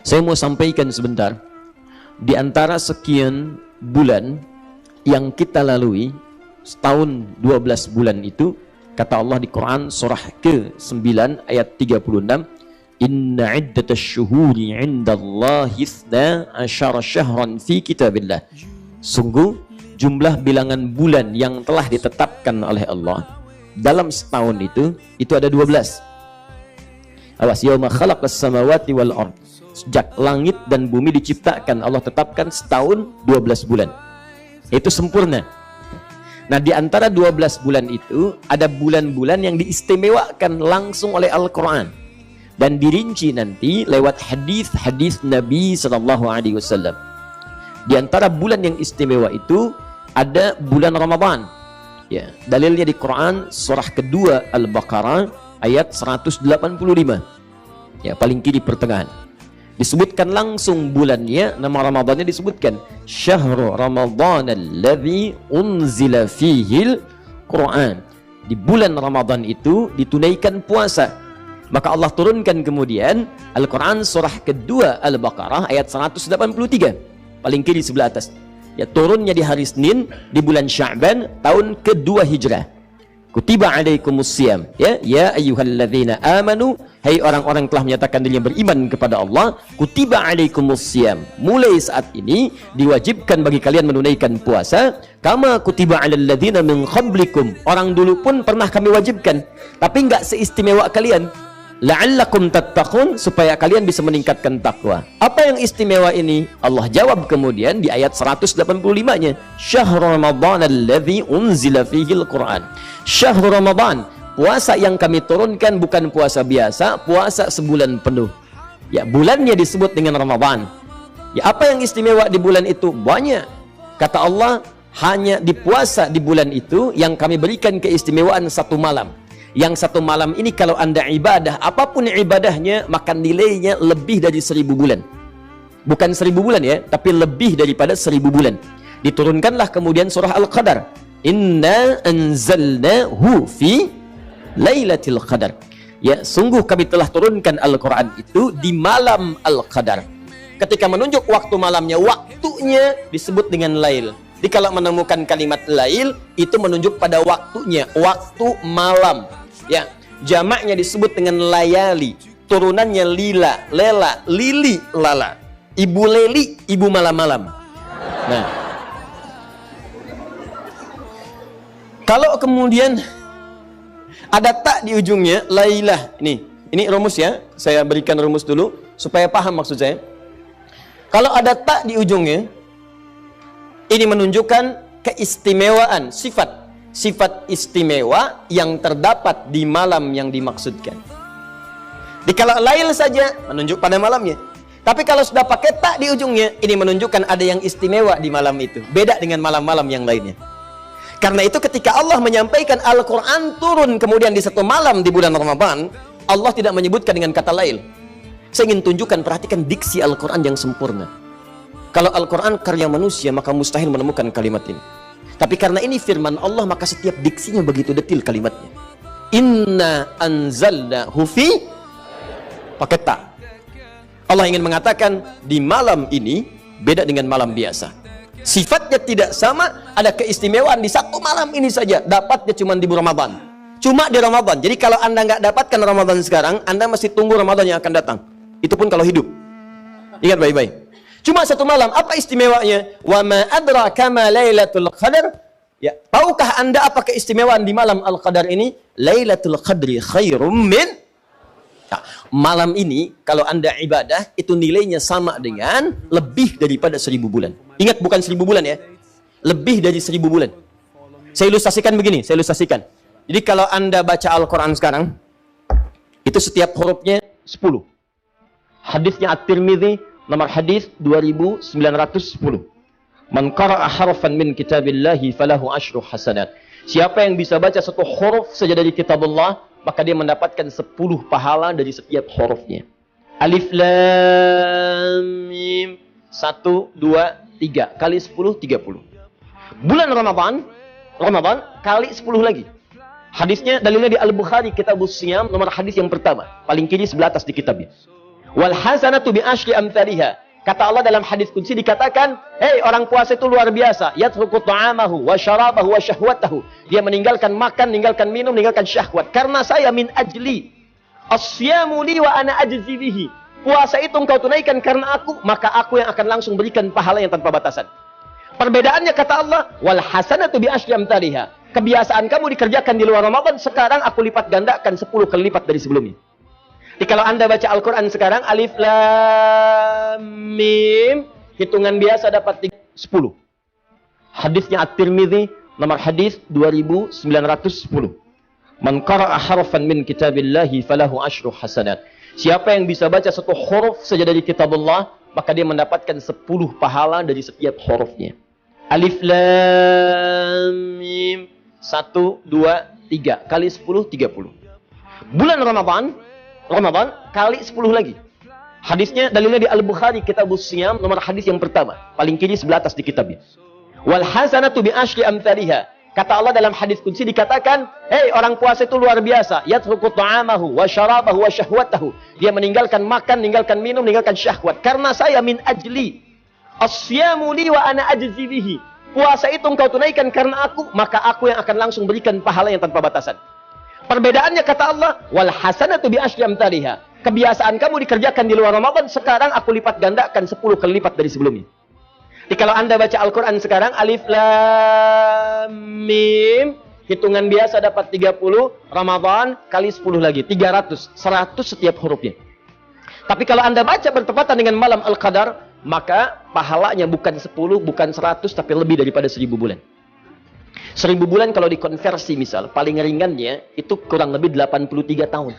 Saya mau sampaikan sebentar, di antara sekian bulan yang kita lalui, setahun 12 bulan itu, kata Allah di Quran surah ke-9 ayat 36, inna iddatash syuhuri 'indallahi 12 syahran fi kitabillah. Sungguh jumlah bilangan bulan yang telah ditetapkan oleh Allah dalam setahun itu ada 12. Awas, yauma khalaqas samawati wal ard. Sejak langit dan bumi diciptakan, Allah tetapkan setahun 12 bulan. Itu sempurna. Nah, di antara 12 bulan itu ada bulan-bulan yang diistimewakan langsung oleh Al-Quran dan dirinci nanti lewat hadis-hadis Nabi SAW. Di antara bulan yang istimewa itu ada bulan Ramadan. Ya, dalilnya di Quran surah kedua Al-Baqarah ayat 185. Ya, paling kiri pertengahan. Disebutkan langsung bulannya, nama Ramadannya disebutkan Syahrul Ramadan alladzi unzila fihil Quran. Di bulan Ramadan itu ditunaikan puasa. Maka Allah turunkan kemudian Al-Quran surah kedua Al-Baqarah ayat 183, paling kiri sebelah atas. Ya, turunnya di hari Senin di bulan Sya'ban tahun kedua Hijrah. Kutiba alaikumus siyam, ya ayyuhalladzina amanu, hai orang-orang telah menyatakan dirinya beriman kepada Allah, kutiba alaikumus siyam, mulai saat ini diwajibkan bagi kalian menunaikan puasa, kama kutiba alal ladzina min qablikum, orang dulu pun pernah kami wajibkan, tapi enggak seistimewa kalian, la'allakum tattaqun, supaya kalian bisa meningkatkan takwa. Apa yang istimewa ini? Allah jawab kemudian di ayat 185-nya, Syahrul Ramadan alladzi unzila fihil Quran. Syahrul Ramadan, puasa yang kami turunkan bukan puasa biasa, puasa sebulan penuh. Ya, bulannya disebut dengan Ramadan. Ya, apa yang istimewa di bulan itu? Banyak. Kata Allah, hanya di puasa di bulan itu yang kami berikan keistimewaan satu malam. Yang satu malam ini kalau Anda ibadah, apapun ibadahnya, maka nilainya lebih dari 1000 bulan. Bukan 1000 bulan ya, tapi lebih daripada 1000 bulan. Diturunkanlah kemudian surah Al-Qadar. Inna anzalnahu fi lailatul qadar. Ya, sungguh kami telah turunkan Al-Quran itu di malam Al-Qadar. Ketika menunjuk waktu malamnya, waktunya disebut dengan lail. Jadi kalau menemukan kalimat lail, itu menunjuk pada waktunya, waktu malam. Ya, jamaknya disebut dengan layali. Turunannya lila, lela, lili, lala. Ibu leli, ibu malam-malam. Nah, kalau kemudian ada tak di ujungnya, lailah. Ini rumus ya. Saya berikan rumus dulu supaya paham maksud saya. Kalau ada tak di ujungnya, ini menunjukkan keistimewaan, sifat istimewa yang terdapat di malam yang dimaksudkan. Di kalau lail saja menunjuk pada malamnya. Tapi kalau sudah pakai tak di ujungnya, ini menunjukkan ada yang istimewa di malam itu. Beda dengan malam-malam yang lainnya. Karena itu ketika Allah menyampaikan Al-Quran turun kemudian di satu malam di bulan Ramadan, Allah tidak menyebutkan dengan kata lail. Saya ingin tunjukkan, perhatikan diksi Al-Quran yang sempurna. Kalau Al-Quran karya manusia, maka mustahil menemukan kalimat ini. Tapi karena ini firman Allah, maka setiap diksinya begitu detil kalimatnya. Inna anzalnahu fi, pakai tak. Allah ingin mengatakan di malam ini beda dengan malam biasa. Sifatnya tidak sama, ada keistimewaan di satu malam ini saja. Dapatnya cuma di Ramadan. Cuma di Ramadan. Jadi kalau Anda nggak dapatkan Ramadan sekarang, Anda mesti tunggu Ramadan yang akan datang. Itu pun kalau hidup. Ingat baik-baik. Cuma satu malam. Apa istimewanya? Wa ma adraka ma lailatul qadar. Ya, tahukah Anda apa keistimewaan di malam Al-Qadar ini? Lailatul qadri khairum min. Nah, malam ini kalau Anda ibadah itu nilainya sama dengan lebih daripada 1000 bulan. Ingat, bukan 1000 bulan ya, lebih dari 1000 bulan. Saya ilustrasikan begini, jadi kalau Anda baca Al-Quran sekarang, itu setiap hurufnya 10. Hadisnya At-Tirmidzi nomor hadis 2910. Man qara'a harfan min kitabillahi falahu asyru hasanat. Siapa yang bisa baca satu huruf saja dari kitabullah, maka dia mendapatkan 10 pahala dari setiap hurufnya. Alif Lam Mim 1, 2, 3 kali 10, 30. Bulan Ramadan kali 10 lagi. Hadisnya dalilnya di Al-Bukhari Kitabus Siyam nomor hadis yang pertama, paling kiri sebelah atas di kitabnya. Wal hasanatu bi asyri amthaliha. Kata Allah dalam hadis qudsi dikatakan, "Hei, orang puasa itu luar biasa. Yatruku ta'amahu wa syarabahu wa syahwatahu." Dia meninggalkan makan, meninggalkan minum, meninggalkan syahwat. Karena saya min ajli. As-siyamu li wa ana ajzi bihi. Puasa itu engkau tunaikan karena aku, maka aku yang akan langsung berikan pahala yang tanpa batasan. Perbedaannya kata Allah, "Wal hasanatu bi asyri amthaliha." Kebiasaan kamu dikerjakan di luar Ramadan, sekarang aku lipat gandakan 10 kali lipat dari sebelumnya. Jadi kalau Anda baca Al-Quran sekarang, alif lam mim, hitungan biasa dapat 10. Hadisnya At-Tirmidzi, nomor hadis 2910. Man qara'a harfan min kitabillahi falahu asyru hasanat. Siapa yang bisa baca satu huruf saja dari kitab Allah, maka dia mendapatkan 10 pahala dari setiap hurufnya. Alif lam mim, 1, 2, 3. Kali 10, 30. Bulan Ramadan kali 10 lagi. Hadisnya dalilnya di Al-Bukhari Kitabus Shiyam, nomor hadis yang pertama, paling kiri sebelah atas di kitabnya. Wal hasanatu bi asyri amthaliha. Kata Allah dalam hadis qudsi dikatakan, "Hei, orang puasa itu luar biasa. Yatruku ta'amahu wa syarabahu wa syahwatahu." Dia meninggalkan makan, meninggalkan minum, meninggalkan syahwat. Karena saya min ajli. As-siyamu li wa ana ajzi bihi. Puasa itu engkau tunaikan karena aku, maka aku yang akan langsung berikan pahala yang tanpa batasan. Perbedaannya kata Allah, "Wal hasanatu bi asyri amthaliha." Kebiasaan kamu dikerjakan di luar Ramadan, sekarang aku lipat gandakan 10 kali lipat dari sebelumnya. Jadi kalau Anda baca Al-Quran sekarang, alif lam mim, hitungan biasa dapat 30, Ramadan kali 10 lagi, 300, 100 setiap hurufnya. Tapi kalau Anda baca bertepatan dengan malam Al-Qadar, maka pahalanya bukan 10, bukan 100, tapi lebih daripada 1000 bulan. 1000 bulan kalau dikonversi misal, paling ringannya itu kurang lebih 83 tahun.